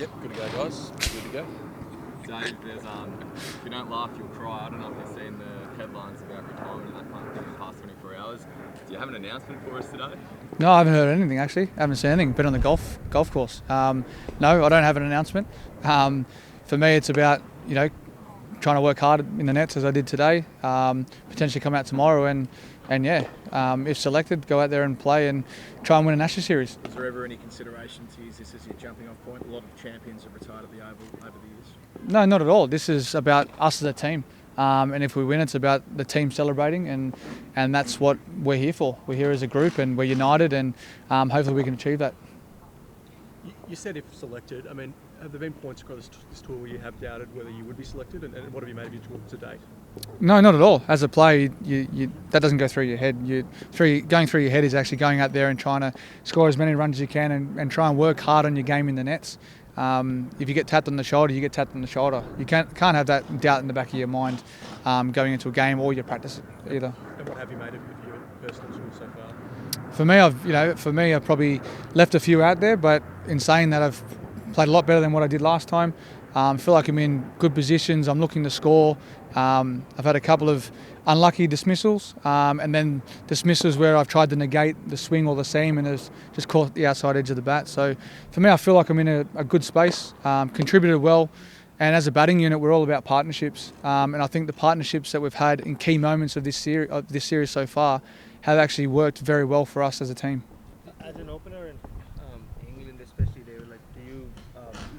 Yep, good to go, guys. Good to go. Dave, if you don't laugh, you'll cry. I don't know if you've seen the headlines about retirement and that kind of thing in the past 24 hours. Do you have an announcement for us today? No, I haven't heard anything actually. I haven't seen anything. Been on the golf course. No, I don't have an announcement. For me, it's about trying to work hard in the nets as I did today. Potentially come out tomorrow and if selected, go out there and play and try and win an Ashes series. Is there ever any consideration to use this as your jumping off point? A lot of champions have retired at the Oval over the years. No, not at all. This is about us as a team. And if we win, it's about the team celebrating, and that's what we're here for. We're here as a group, and we're united, and hopefully we can achieve that. You said if selected. I mean, have there been points across this tour where you have doubted whether you would be selected, and what have you made of your tour to date? No, not at all. As a player, that doesn't go through your head. Going through your head is actually going out there and trying to score as many runs as you can and try and work hard on your game in the nets. If you get tapped on the shoulder, you get tapped on the shoulder. You can't have that doubt in the back of your mind going into a game or your practice either. And what have you made of your personal tour so far? For me, I've probably left a few out there, but in saying that, I've played a lot better than what I did last time. I feel like I'm in good positions. I'm looking to score. I've had a couple of unlucky dismissals, and then dismissals where I've tried to negate the swing or the seam and has just caught the outside edge of the bat. So for me, I feel like I'm in a good space, contributed well, and as a batting unit, we're all about partnerships. And I think the partnerships that we've had in key moments of this series so far have actually worked very well for us as a team. As an opener in England especially, David, do you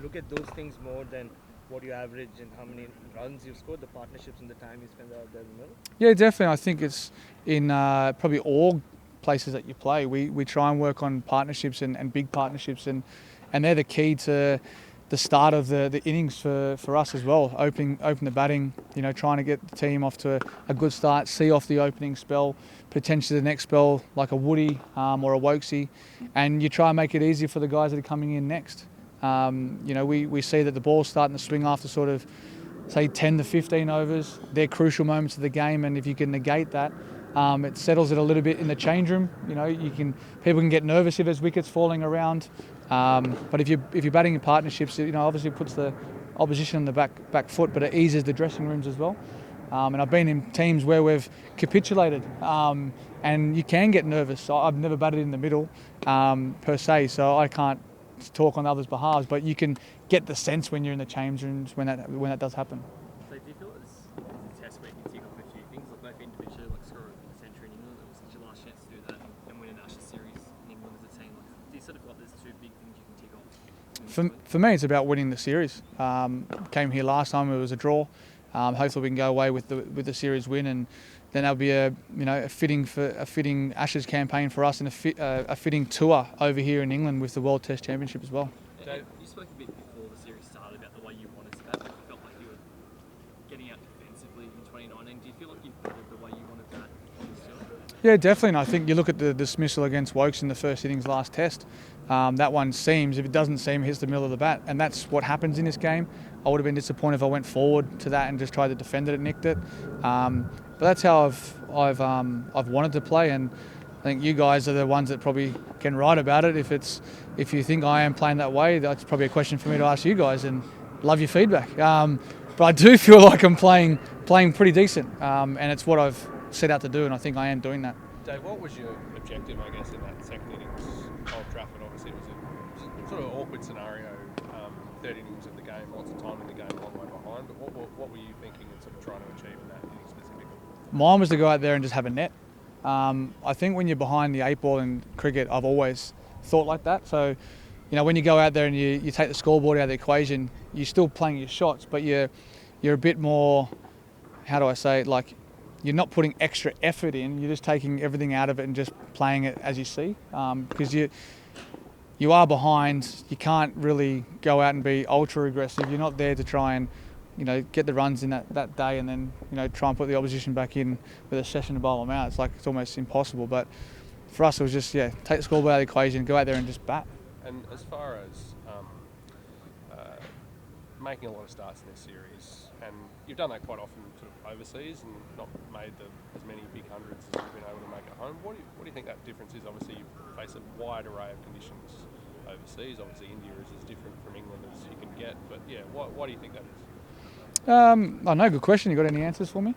look at those things more than what you average and how many runs you've scored, the partnerships and the time you spend out there in the middle? Yeah, definitely. I think it's in probably all places that you play. We try and work on partnerships and big partnerships, and they're the key to the start of the innings for us as well. Open the batting, trying to get the team off to a good start, see off the opening spell, potentially the next spell like a Woody or a Wokesy, and you try and make it easier for the guys that are coming in next. We see that the ball's starting to swing after sort of, say, 10 to 15 overs. They're crucial moments of the game, and if you can negate that, it settles it a little bit in the change room. People can get nervous if there's wickets falling around. But if you're batting in partnerships, obviously it puts the opposition on the back foot, but it eases the dressing rooms as well. And I've been in teams where we've capitulated, and you can get nervous. I've never batted in the middle per se, so I can't talk on others' behalves. But you can get the sense when you're in the change rooms when that does happen. So do you feel it's a test where you can tick off a few things, like both individually, like score a century in England? It was such your last chance to do that, and win an Ashes series in England as a team. Do you sort of got those two big things you can tick off? For me, it's about winning the series. Came here last time; it was a draw. Hopefully, we can go away with the series win, and then there'll be a fitting Ashes campaign for us, and a fitting tour over here in England with the World Test Championship as well. Dave, you spoke a bit before the series started about the way you wanted to bat. Like you felt like you were getting out defensively in 2019. Do you feel like you've batted the way you wanted that on this tour? Yeah, definitely. And I think you look at the dismissal against Wokes in the first innings last Test. That one seams. If it doesn't seam, it hits the middle of the bat, and that's what happens in this game. I would have been disappointed if I went forward to that and just tried to defend it and nicked it. But that's how I've wanted to play, and I think you guys are the ones that probably can write about it. If you think I am playing that way, that's probably a question for me to ask you guys, and love your feedback. But I do feel like I'm playing pretty decent, and it's what I've set out to do, and I think I am doing that. Dave, what was your objective, I guess, in that second innings? Old Trafford, obviously, it was a sort of awkward scenario. Third innings of the game, lots of time in the game, a long way behind. But what were you thinking and sort of trying to achieve in that inning specifically? Mine was to go out there and just have a net. I think when you're behind the 8 ball in cricket, I've always thought like that. So, when you go out there and you take the scoreboard out of the equation, you're still playing your shots, but you're a bit more, how do I say it, like you're not putting extra effort in, you're just taking everything out of it and just playing it as you see. Because you are behind, you can't really go out and be ultra aggressive. You're not there to try and get the runs in that day and then try and put the opposition back in with a session to bowl them out. It's almost impossible. But for us, it was just take the scoreboard out of the equation, go out there and just bat. And as far as making a lot of starts in this series, and you've done that quite often sort of overseas and not made as many big hundreds as you've been able to make at home. What do you think that difference is? Obviously, you face a wide array of conditions overseas. Obviously, India is as different from England as you Yeah, why do you think that is? I know, good question. You got any answers for me?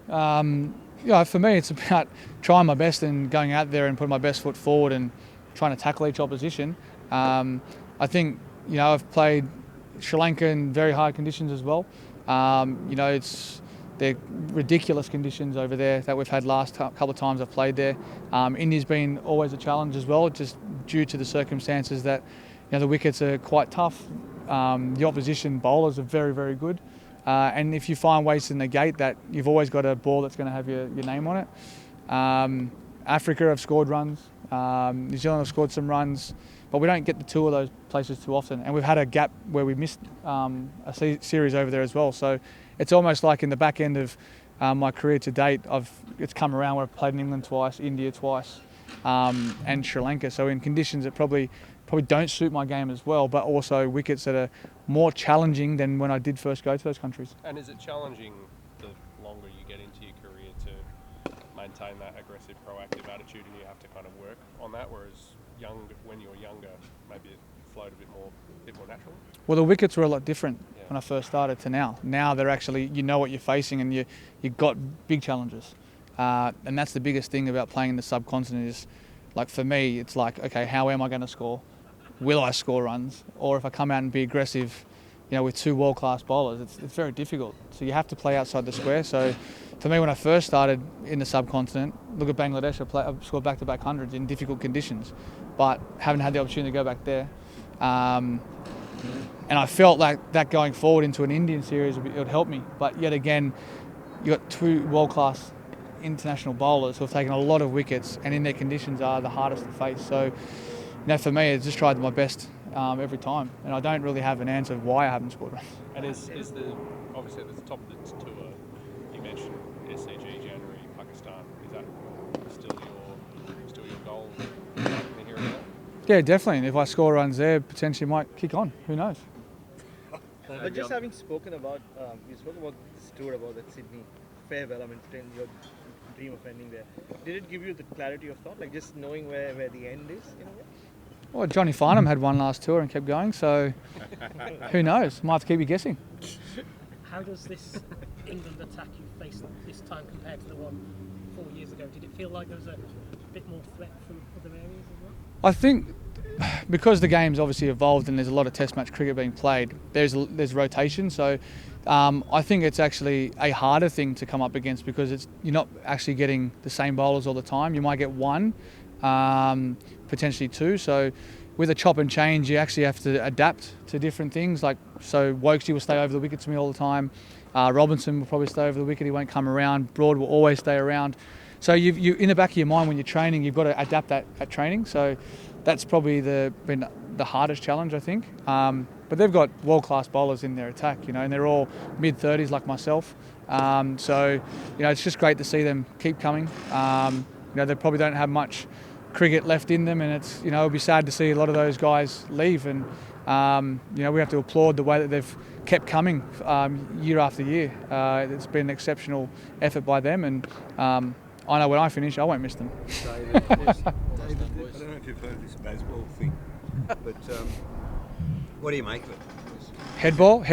For me, it's about trying my best and going out there and putting my best foot forward and trying to tackle each opposition. I think, I've played Sri Lanka in very hard conditions as well. They're ridiculous conditions over there that we've had last couple of times I've played there. India's been always a challenge as well, just due to the circumstances that the wickets are quite tough. The opposition bowlers are very, very good. And if you find ways to negate that, you've always got a ball that's going to have your name on it. Africa have scored runs. New Zealand have scored some runs. But we don't get the two of those places too often. And we've had a gap where we missed a series over there as well. So it's almost like in the back end of my career to date, it's come around where I've played in England twice, India twice, and Sri Lanka. So in conditions that probably don't suit my game as well, but also wickets that are more challenging than when I did first go to those countries. And is it challenging the longer you get into your career to maintain that aggressive, proactive attitude, and you have to kind of work on that, whereas when you were younger, maybe it flowed a bit more naturally? Well, the wickets were a lot different when I first started to now. Now they're actually, what you're facing, and you've got big challenges. And that's the biggest thing about playing in the subcontinent is, like for me, it's like, okay, how am I going to score? Will I score runs? Or if I come out and be aggressive, with two world-class bowlers, it's very difficult. So you have to play outside the square. So for me, when I first started in the subcontinent, look at Bangladesh, I scored back-to-back hundreds in difficult conditions, but haven't had the opportunity to go back there. And I felt like that going forward into an Indian series, it would help me. But yet again, you've got two world-class international bowlers who have taken a lot of wickets and in their conditions are the hardest to face. So, for me, I just tried my best every time, and I don't really have an answer of why I haven't scored runs. And is obviously at the top of the tour, you mentioned SCG, January, Pakistan. Is that still your goal in here and there? Yeah, definitely. And if I score runs there, potentially might kick on. Who knows? But just having spoken about, you spoke about this tour, about the Sydney farewell. I mean, your dream of ending there. Did it give you the clarity of thought, like just knowing where the end is in a way? Well, Johnny Farnham had one last tour and kept going, so who knows? Might have to keep you guessing. How does this England attack you face this time compared to the one 4 years ago? Did it feel like there was a bit more threat from other areas as well? I think because the game's obviously evolved and there's a lot of Test match cricket being played, there's rotation. So I think it's actually a harder thing to come up against because you're not actually getting the same bowlers all the time. You might get one, potentially two. So with a chop and change, you actually have to adapt to different things. Like, so Wokesley will stay over the wicket to me all the time. Robinson will probably stay over the wicket. He won't come around. Broad will always stay around. So you in the back of your mind when you're training, you've got to adapt that at training. So that's probably been the hardest challenge, I think. But they've got world-class bowlers in their attack, and they're all mid-30s like myself. So it's just great to see them keep coming. They probably don't have much cricket left in them, and it'll be sad to see a lot of those guys leave. And we have to applaud the way that they've kept coming year after year. It's been an exceptional effort by them, and I know when I finish, I won't miss them. David, I don't know if you've heard this baseball thing, but what do you make of it? Head ball.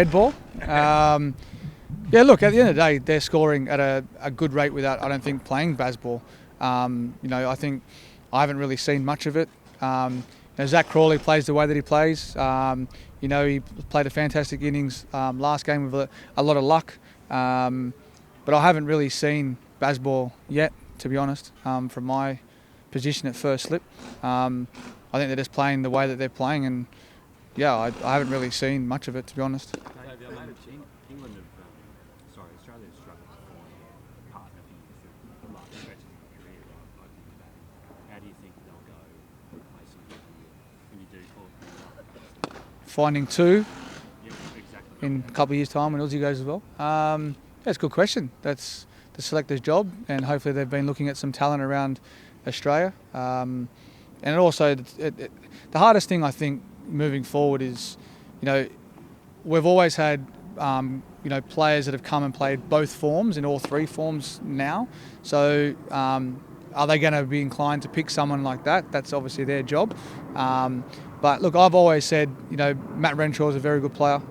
Yeah, look, at the end of the day, they're scoring at a good rate without, I don't think, playing baseball. I think I haven't really seen much of it. Zach Crawley plays the way that he plays. He played a fantastic innings last game with a lot of luck. But I haven't really seen baseball yet, to be honest, from my position at first slip. I think they're just playing the way that they're playing, and I haven't really seen much of it, to be honest. Australia has struggled to find a partner for the last stretches of the career, right? Like you that. How do you think they'll go replacing you when you do call it? Finding two Exactly. in a couple of years' time when Uzi goes as well. That's a good question. That's the selector's job, and hopefully they've been looking at some talent around Australia. And also, the hardest thing I think moving forward is, we've always had players that have come and played both forms in all three forms now. So are they going to be inclined to pick someone like that? That's obviously their job. But look, I've always said, Matt Renshaw is a very good player.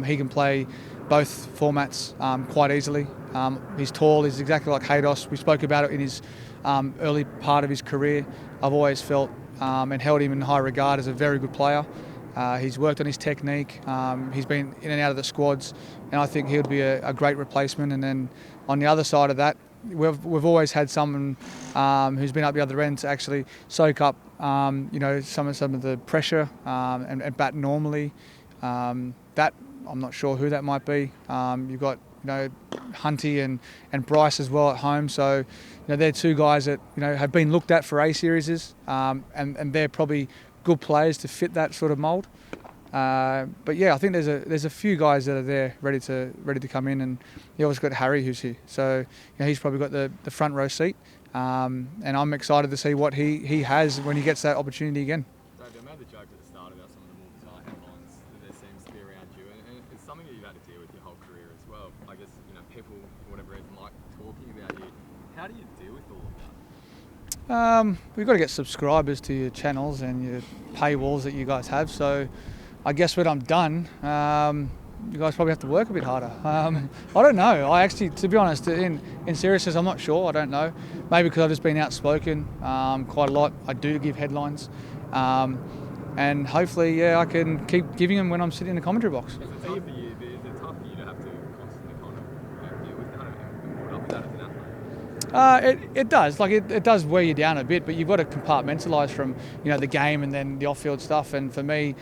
He can play both formats quite easily. He's tall. He's exactly like Haydos. We spoke about it in his early part of his career. I've always felt and held him in high regard as a very good player. He's worked on his technique. He's been in and out of the squads, and I think he'll be a great replacement. And then on the other side of that, we've always had someone who's been up the other end to actually soak up, some of the pressure and bat normally. That I'm not sure who that might be. You've got Hunty and Bryce as well at home. So they're two guys that have been looked at for A series, and they're probably good players to fit that sort of mould. But yeah, I think there's a few guys that are there ready to come in, and you also got Harry who's here. So he's probably got the front row seat, and I'm excited to see what he has when he gets that opportunity again. David, I made the joke at the start about some of the more bizarre headlines that there seems to be around you, and it's something that you've had to deal with your whole career as well. I guess people, for whatever reason, like talking about you. How do you deal with all of that? We've got to get subscribers to your channels and your paywalls that you guys have. So I guess when I'm done, you guys probably have to work a bit harder. I don't know. I actually, to be honest, in seriousness, I'm not sure. I don't know. Maybe because I've just been outspoken quite a lot. I do give headlines. And hopefully, I can keep giving them when I'm sitting in the commentary box. Is it tough for you to have to constantly kind of deal with that and put up with that as an athlete? It does. It does wear you down a bit, but you've got to compartmentalise from the game and then the off-field stuff. And for me,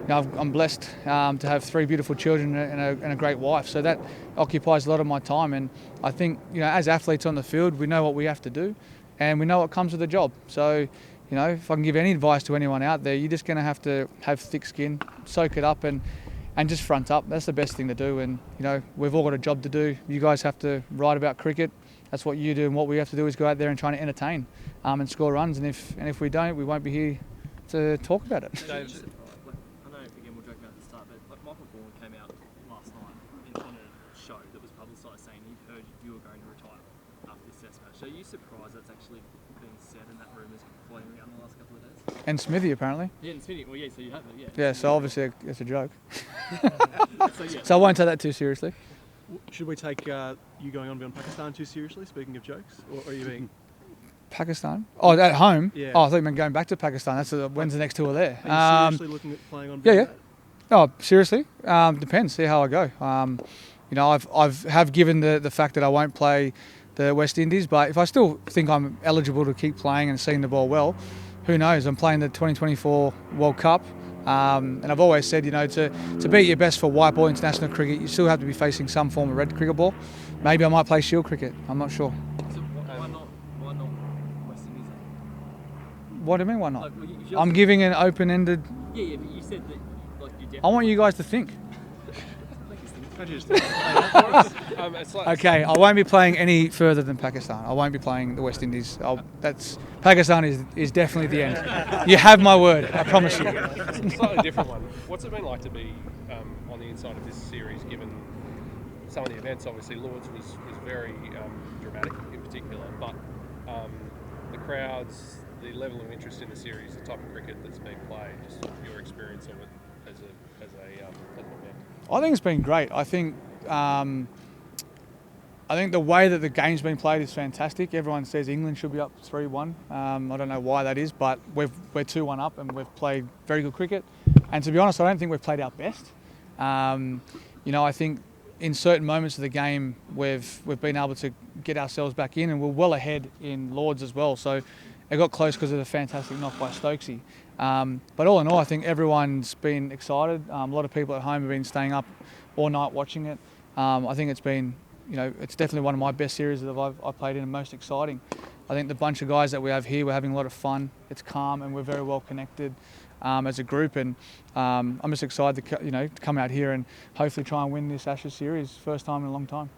I'm blessed to have 3 beautiful children and a great wife. So that occupies a lot of my time. And I think as athletes on the field, we know what we have to do, and we know what comes with the job. So if I can give any advice to anyone out there, you're just going to have thick skin, soak it up, and just front up. That's the best thing to do. And we've all got a job to do. You guys have to write about cricket. That's what you do, and what we have to do is go out there and try to entertain and score runs. And if we don't, we won't be here to talk about it. I know, again, we'll joke about it at the start, but Michael Vaughan came out last night on a show that was publicised saying he'd heard you were going to retire after this Test match. So are you surprised that's actually been said and that rumour's floating around the last couple of days? And Smithy, apparently. Yeah, and Smithy. Well, yeah, so you have it, yeah. Yeah, so obviously it's a joke. So So I won't take that too seriously. Should we take you going on beyond Pakistan too seriously, speaking of jokes? Or are you being... Pakistan? Oh, at home? Yeah. Oh, I thought you meant going back to Pakistan. When's the next tour there? Are you seriously looking at playing on Yeah, beyond yeah. Oh, seriously? Depends. See how I go. I've given the fact that I won't play the West Indies, but if I still think I'm eligible to keep playing and seeing the ball well, who knows? I'm playing the 2024 World Cup. And I've always said, to be at your best for white ball international cricket, you still have to be facing some form of red cricket ball. Maybe I might play shield cricket. I'm not sure. So why not West Indies? What do you mean, why not? Like, I'm giving an open-ended... Yeah, but you said that you definitely... I want you guys to think. Can't you just... Okay, I won't be playing any further than Pakistan. I won't be playing the West Indies. Pakistan is definitely the end. You have my word, I promise you. Slightly different one. What's it been like to be on the inside of this series, given some of the events? Obviously, Lords was very dramatic in particular, but the crowds, the level of interest in the series, the type of cricket that's been played, just your experience of it as an event. I think it's been great. I think the way that the game's been played is fantastic. Everyone says England should be up 3-1. I don't know why that is, but we're 2-1 up and we've played very good cricket. And to be honest, I don't think we've played our best. I think in certain moments of the game we've been able to get ourselves back in, and we're well ahead in Lords as well. So it got close because of the fantastic knock by Stokesy. But all in all, I think everyone's been excited. A lot of people at home have been staying up all night watching it. I think it's been, it's definitely one of my best series that I've played in and most exciting. I think the bunch of guys that we have here, we're having a lot of fun. It's calm and we're very well connected as a group. And I'm just excited to come out here and hopefully try and win this Ashes series, first time in a long time.